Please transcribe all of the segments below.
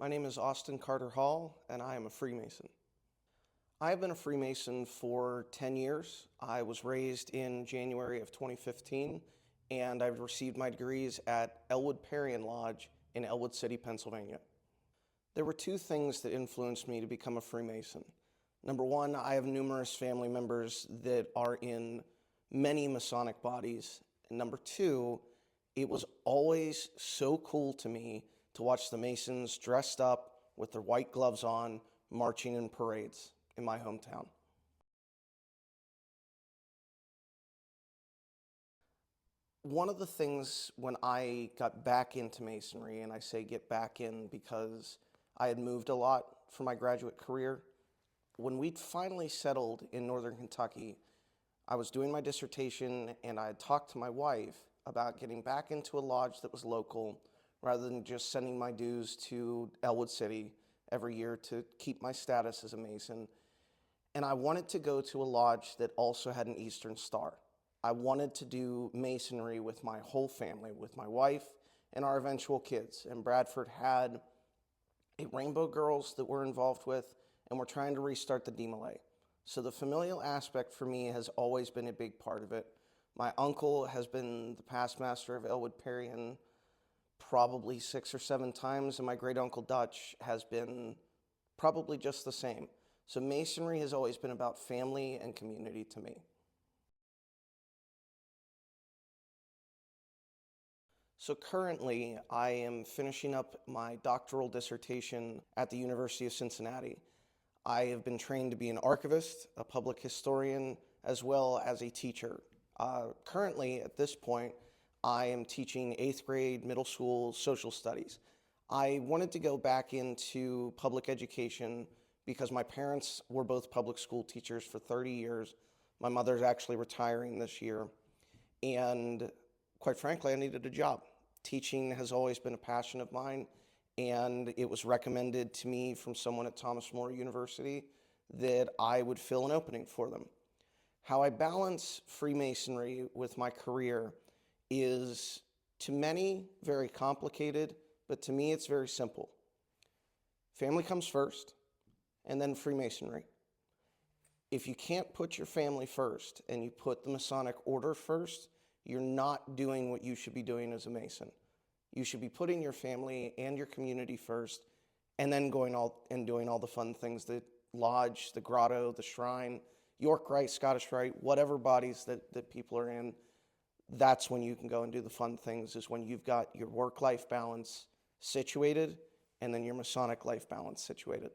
My name is Austin Carter Hall, and I am a Freemason. I have been a Freemason for 10 years. I was raised in January of 2015, and I've received my degrees at Elwood Parian Lodge in Elwood City, Pennsylvania. There were two things that influenced me to become a Freemason. Number one, I have numerous family members that are in many Masonic bodies. And number two, it was always so cool to me to watch the Masons dressed up with their white gloves on, marching in parades in my hometown. One of the things when I got back into Masonry, and I say get back in because I had moved a lot for my graduate career, when we'd finally settled in Northern Kentucky, I was doing my dissertation and I had talked to my wife about getting back into a lodge that was local rather than just sending my dues to Elwood City every year to keep my status as a Mason. And I wanted to go to a lodge that also had an Eastern Star. I wanted to do Masonry with my whole family, with my wife and our eventual kids. And Bradford had a Rainbow Girls that we're involved with, and we're trying to restart the DeMolay. So the familial aspect for me has always been a big part of it. My uncle has been the past master of Elwood Parian probably 6 or 7 times, and my great uncle Dutch has been probably just the same. So Masonry has always been about family and community to me. So currently, I am finishing up my doctoral dissertation at the University of Cincinnati. I have been trained to be an archivist, a public historian, as well as a teacher. Currently, at this point, I am teaching 8th grade middle school social studies. I wanted to go back into public education because my parents were both public school teachers for 30 years. My mother's actually retiring this year. And quite frankly, I needed a job. Teaching has always been a passion of mine, and it was recommended to me from someone at Thomas More University that I would fill an opening for them. How I balance Freemasonry with my career is, to many, very complicated, but to me it's very simple. Family comes first, and then Freemasonry. If you can't put your family first and you put the Masonic order first, you're not doing what you should be doing as a Mason. You should be putting your family and your community first, and then doing all the fun things, the lodge, the grotto, the shrine, York Rite, Scottish Rite, whatever bodies that people are in. That's when you can go and do the fun things, is when you've got your work-life balance situated and then your Masonic life balance situated.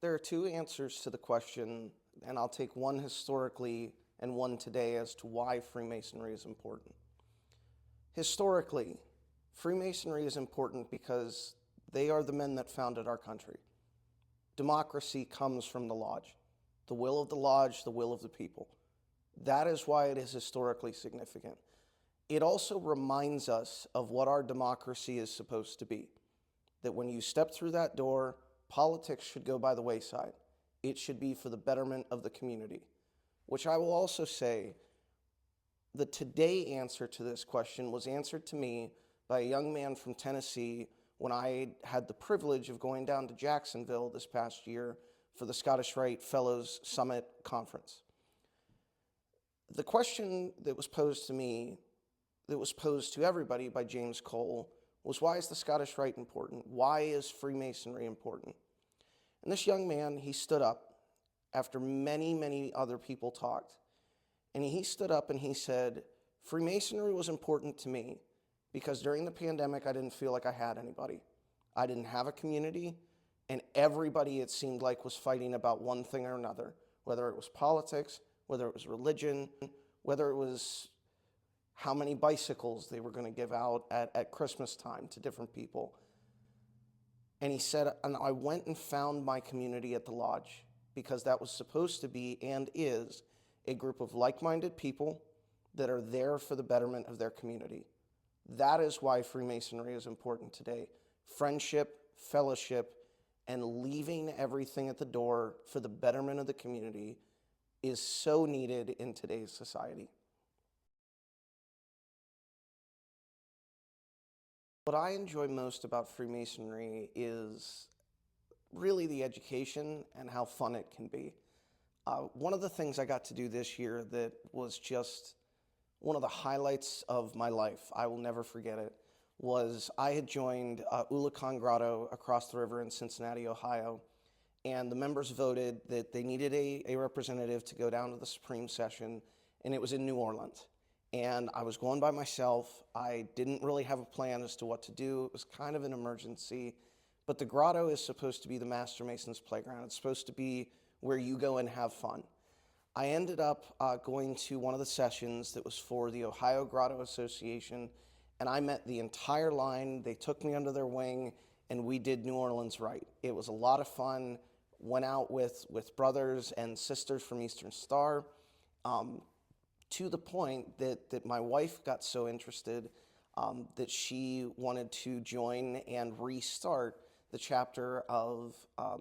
There are two answers to the question, and I'll take one historically and one today as to why Freemasonry is important. Historically, Freemasonry is important because they are the men that founded our country. Democracy comes from the lodge. The will of the lodge, the will of the people. That is why it is historically significant. It also reminds us of what our democracy is supposed to be. That when you step through that door, politics should go by the wayside. It should be for the betterment of the community. Which I will also say, the today answer to this question was answered to me by a young man from Tennessee when I had the privilege of going down to Jacksonville this past year for the Scottish Rite Fellows Summit Conference. The question that was posed to me, that was posed to everybody by James Cole, was, why is the Scottish Rite important? Why is Freemasonry important? And this young man, he stood up after many, many other people talked. And he stood up and he said, Freemasonry was important to me because during the pandemic, I didn't feel like I had anybody. I didn't have a community, and everybody, it seemed like, was fighting about one thing or another, whether it was politics, whether it was religion, whether it was how many bicycles they were going to give out at Christmas time to different people. And he said, and I went and found my community at the lodge because that was supposed to be and is a group of like-minded people that are there for the betterment of their community. That is why Freemasonry is important today. Friendship, fellowship, and leaving everything at the door for the betterment of the community is so needed in today's society. What I enjoy most about Freemasonry is really the education and how fun it can be. One of the things I got to do this year that was just one of the highlights of my life, I will never forget it, was I had joined Ulakan Grotto across the river in Cincinnati, Ohio, and the members voted that they needed a representative to go down to the Supreme Session, and it was in New Orleans. And I was going by myself. I didn't really have a plan as to what to do. It was kind of an emergency. But the grotto is supposed to be the Master Mason's playground. It's supposed to be where you go and have fun. I ended up going to one of the sessions that was for the Ohio Grotto Association, and I met the entire line. They took me under their wing, and we did New Orleans right. It was a lot of fun. Went out with brothers and sisters from Eastern Star, to the point that my wife got so interested that she wanted to join and restart the chapter of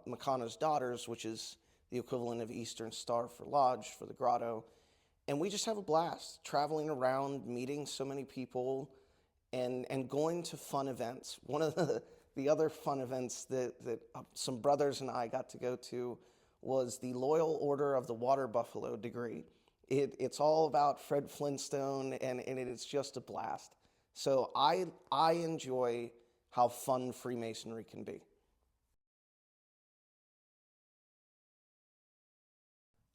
Makana's Daughters, which is the equivalent of Eastern Star for Lodge for the grotto. And we just have a blast traveling around, meeting so many people, and going to fun events. One of the other fun events that some brothers and I got to go to was the Loyal Order of the Water Buffalo degree. It's all about Fred Flintstone, and it is just a blast. So I enjoy how fun Freemasonry can be.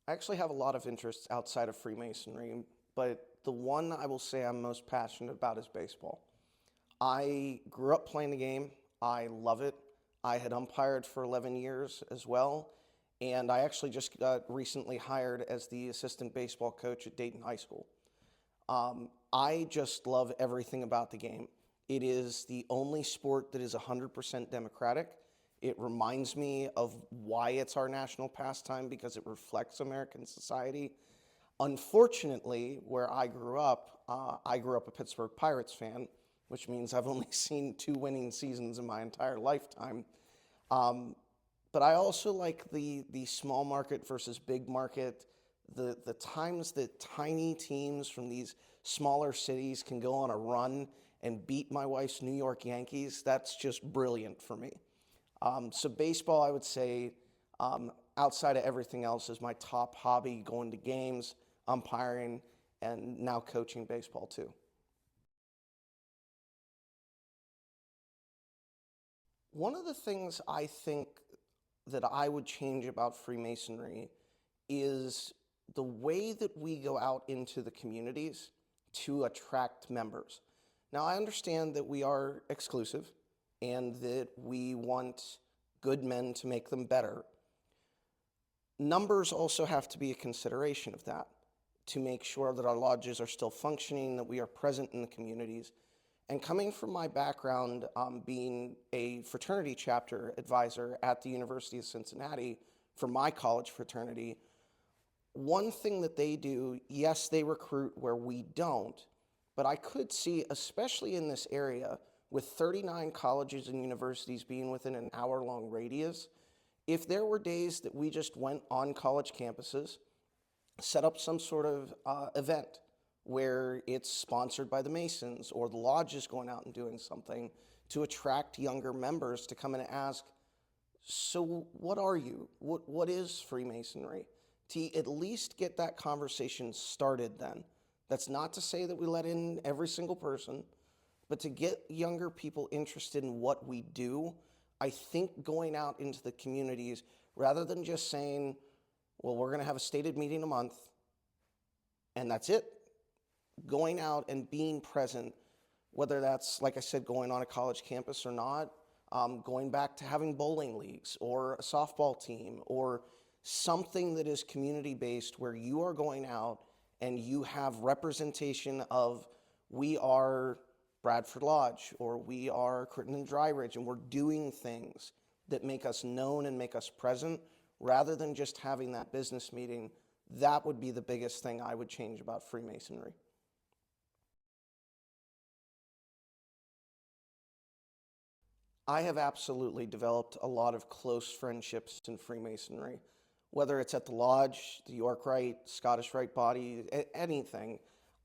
I actually have a lot of interests outside of Freemasonry, but the one I will say I'm most passionate about is baseball. I grew up playing the game. I love it. I had umpired for 11 years as well, and I actually just got recently hired as the assistant baseball coach at Dayton High School. I just love everything about the game. It is the only sport that is 100% democratic. It reminds me of why it's our national pastime, because it reflects American society. Unfortunately, where I grew up a Pittsburgh Pirates fan, which means I've only seen 2 winning seasons in my entire lifetime. But I also like the small market versus big market, the times that tiny teams from these smaller cities can go on a run and beat my wife's New York Yankees. That's just brilliant for me. So baseball, I would say, outside of everything else, is my top hobby, going to games, umpiring, and now coaching baseball too. One of the things I think that I would change about Freemasonry is the way that we go out into the communities to attract members. Now, I understand that we are exclusive and that we want good men to make them better. Numbers also have to be a consideration of that, to make sure that our lodges are still functioning, that we are present in the communities. And coming from my background, being a fraternity chapter advisor at the University of Cincinnati for my college fraternity, one thing that they do, yes, they recruit where we don't, but I could see, especially in this area, with 39 colleges and universities being within an hour-long radius, if there were days that we just went on college campuses, set up some sort of event where it's sponsored by the Masons or the lodge is going out and doing something to attract younger members to come in and ask, so what are you? What is Freemasonry? To at least get that conversation started then. That's not to say that we let in every single person, but to get younger people interested in what we do. I think going out into the communities, rather than just saying, well, we're going to have a stated meeting a month, and that's it, going out and being present, whether that's, like I said, going on a college campus or not, going back to having bowling leagues or a softball team or something that is community-based where you are going out and you have representation of, we are Bradford Lodge or we are Crittenden Dry Ridge, and we're doing things that make us known and make us present rather than just having that business meeting. That would be the biggest thing I would change about Freemasonry. I have absolutely developed a lot of close friendships in Freemasonry, whether it's at the Lodge, the York Rite, Scottish Rite Body, anything.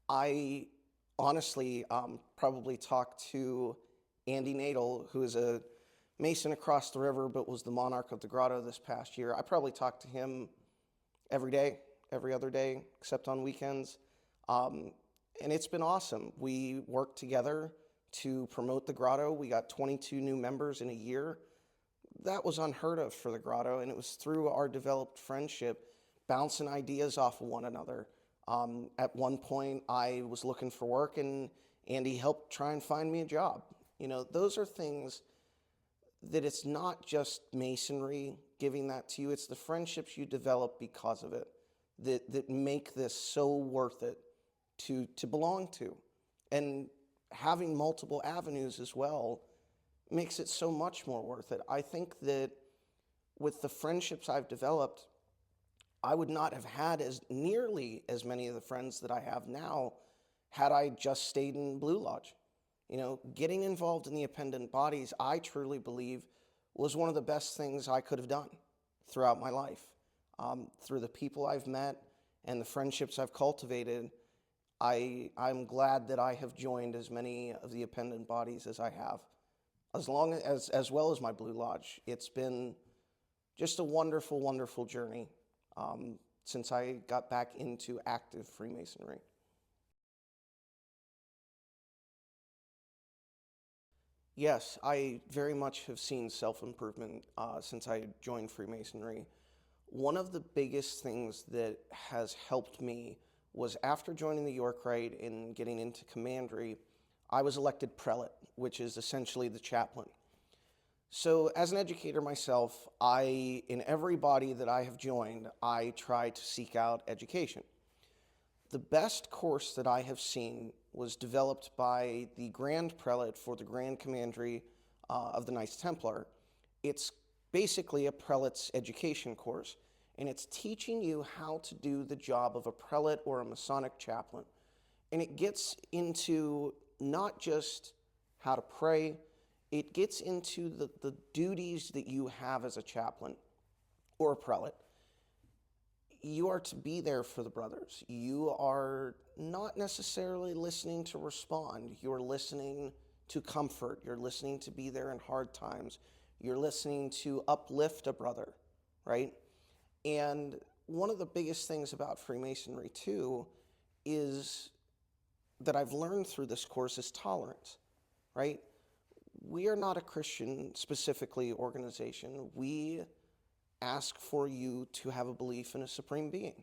I honestly probably talk to Andy Nadel, who is a Mason across the river but was the monarch of the grotto this past year. I probably talk to him every day, every other day, except on weekends. And it's been awesome. We worked together to promote the grotto. We got 22 new members in a year. That was unheard of for the grotto, and it was through our developed friendship, bouncing ideas off of one another. At one point, I was looking for work, and Andy helped try and find me a job. You know, those are things that it's not just masonry giving that to you, it's the friendships you develop because of it that make this so worth it to belong to. And having multiple avenues as well makes it so much more worth it. I think that with the friendships I've developed, I would not have had as nearly as many of the friends that I have now had I just stayed in Blue Lodge. You know, getting involved in the appendant bodies, I truly believe, was one of the best things I could have done throughout my life. Through the people I've met and the friendships I've cultivated, I'm glad that I have joined as many of the appendant bodies as I have. As well as my Blue Lodge. It's been just a wonderful, wonderful journey since I got back into active Freemasonry. Yes, I very much have seen self-improvement since I joined Freemasonry. One of the biggest things that has helped me was after joining the York Rite and getting into commandery, I was elected prelate, which is essentially the chaplain. So as an educator myself, in every body that I have joined, I try to seek out education. The best course that I have seen was developed by the Grand Prelate for the Grand Commandery of the Knights Templar. It's basically a prelate's education course, and it's teaching you how to do the job of a prelate or a Masonic chaplain. And it gets into not just how to pray, it gets into the duties that you have as a chaplain or a prelate. You are to be there for the brothers. You are not necessarily listening to respond. You're listening to comfort. You're listening to be there in hard times. You're listening to uplift a brother, right? And one of the biggest things about Freemasonry, too, is that I've learned through this course is tolerance, right? We are not a Christian, specifically, organization. We ask for you to have a belief in a supreme being.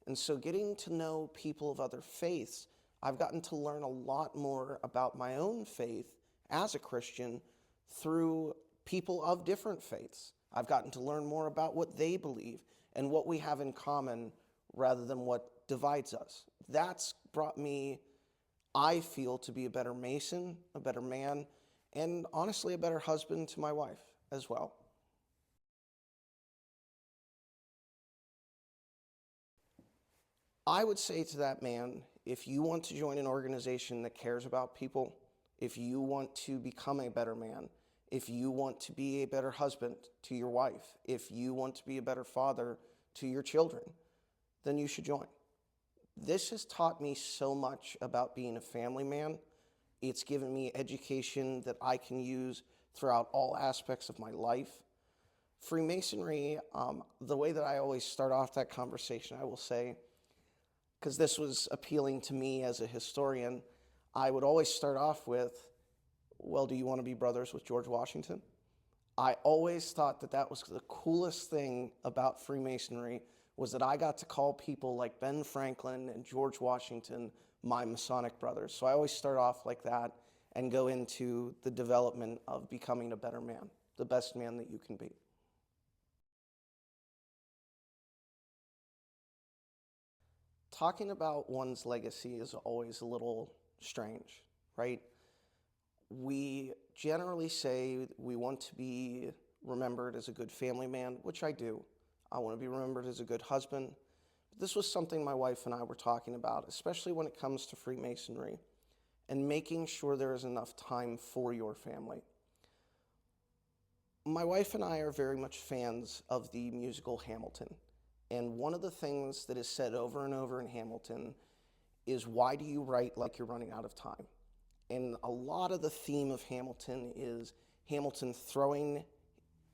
And so getting to know people of other faiths, I've gotten to learn a lot more about my own faith as a Christian through people of different faiths. I've gotten to learn more about what they believe and what we have in common rather than what divides us. That's brought me, I feel, to be a better Mason, a better man, and honestly a better husband to my wife as well. I would say to that man, if you want to join an organization that cares about people, if you want to become a better man, if you want to be a better husband to your wife, if you want to be a better father to your children, then you should join. This has taught me so much about being a family man. It's given me education that I can use throughout all aspects of my life. Freemasonry, the way that I always start off that conversation, I will say, because this was appealing to me as a historian, I would always start off with, well, do you want to be brothers with George Washington? I always thought that that was the coolest thing about Freemasonry, was that I got to call people like Ben Franklin and George Washington my Masonic brothers. So I always start off like that and go into the development of becoming a better man, the best man that you can be. Talking about one's legacy is always a little strange, right? We generally say we want to be remembered as a good family man, which I do. I want to be remembered as a good husband. But this was something my wife and I were talking about, especially when it comes to Freemasonry and making sure there is enough time for your family. My wife and I are very much fans of the musical Hamilton. And one of the things that is said over and over in Hamilton is, why do you write like you're running out of time? And a lot of the theme of Hamilton is Hamilton throwing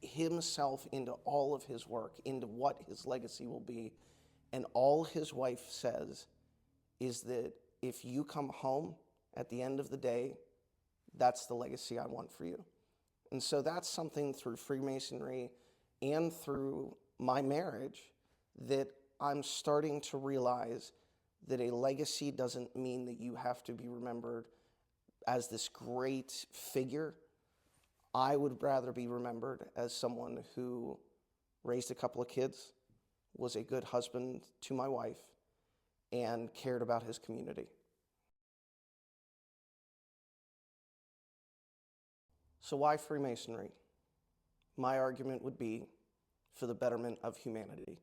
himself into all of his work, into what his legacy will be. And all his wife says is that if you come home at the end of the day, that's the legacy I want for you. And so that's something through Freemasonry and through my marriage that I'm starting to realize that a legacy doesn't mean that you have to be remembered as this great figure. I would rather be remembered as someone who raised a couple of kids, was a good husband to my wife, and cared about his community. So why Freemasonry? My argument would be for the betterment of humanity.